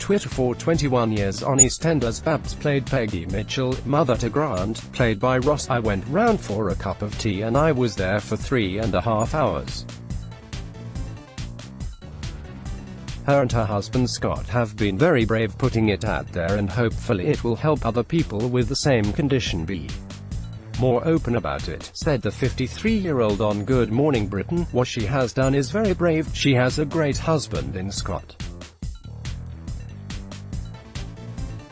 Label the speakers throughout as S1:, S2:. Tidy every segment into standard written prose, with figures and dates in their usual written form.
S1: Twitter. For 21 years on EastEnders, Babs played Peggy Mitchell, mother to Grant, played by Ross. I went round for a cup of tea and I was there for 3.5 hours. Her and her husband Scott have been very brave putting it out there, and hopefully it will help other people with the same condition be more open about it, said the 53-year-old on Good Morning Britain. What she has done is very brave. She has a great husband in Scott.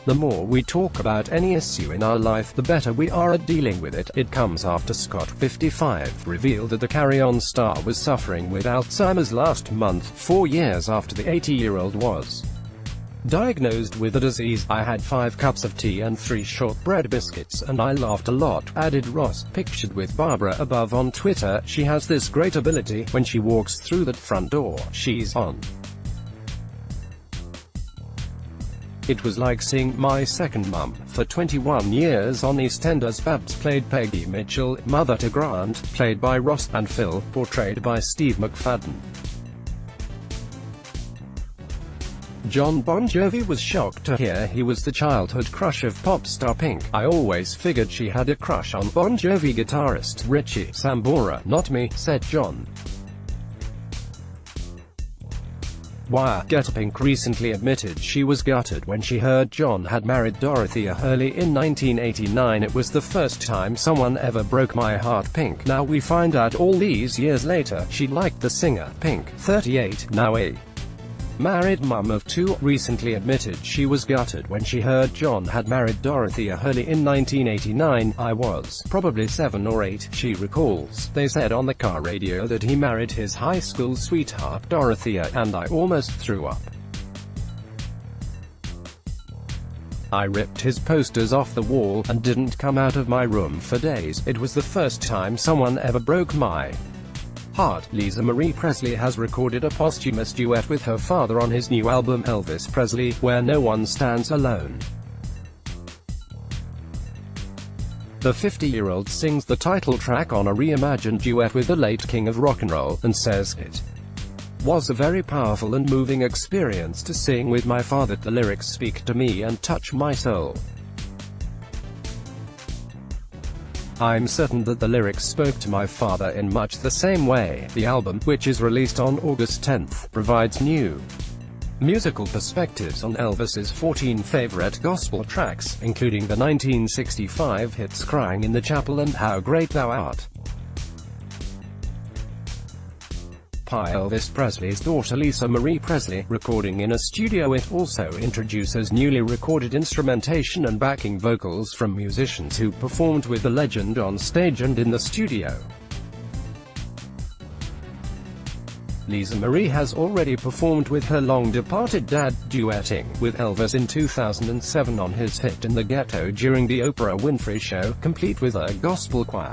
S1: The more we talk about any issue in our life, the better we are at dealing with it. It comes after Scott, 55, revealed that the Carry On star was suffering with Alzheimer's last month, 4 years after the 80-year-old was diagnosed with the disease. I had 5 cups of tea and 3 shortbread biscuits, and I laughed a lot, added Ross, pictured with Barbara above on Twitter. She has this great ability. When she walks through that front door, she's on. It was like seeing my second mum. For 21 years on EastEnders, Babs played Peggy Mitchell, mother to Grant, played by Ross, and Phil, portrayed by Steve McFadden. Jon Bon Jovi was shocked to hear he was the childhood crush of pop star Pink. I always figured she had a crush on Bon Jovi guitarist Richie Sambora. Not me, said Jon. Wire. Pink recently admitted she was gutted when she heard Jon had married Dorothea Hurley in 1989. It was the first time someone ever broke my heart. Pink. Now we find out all these years later, she liked the singer. Pink, 38, now a married mum of 2, recently admitted she was gutted when she heard Jon had married Dorothea Hurley in 1989. I was probably 7 or 8, she recalls. They said on the car radio that he married his high school sweetheart Dorothea, and I almost threw up. I ripped his posters off the wall, and didn't come out of my room for days. It was the first time someone ever broke my heart. Lisa Marie Presley has recorded a posthumous duet with her father on his new album Elvis Presley, Where No One Stands Alone. The 50-year-old sings the title track on a reimagined duet with the late king of rock and roll, and says, "It was a very powerful and moving experience to sing with my father. The lyrics speak to me and touch my soul. I'm certain that the lyrics spoke to my father in much the same way." The album, which is released on August 10th, provides new musical perspectives on Elvis's 14 favorite gospel tracks, including the 1965 hits Crying in the Chapel and How Great Thou Art. Elvis Presley's daughter Lisa Marie Presley, recording in a studio. It also introduces newly recorded instrumentation and backing vocals from musicians who performed with the legend on stage and in the studio. Lisa Marie has already performed with her long-departed dad, duetting with Elvis in 2007 on his hit In the Ghetto during the Oprah Winfrey Show, complete with a gospel choir.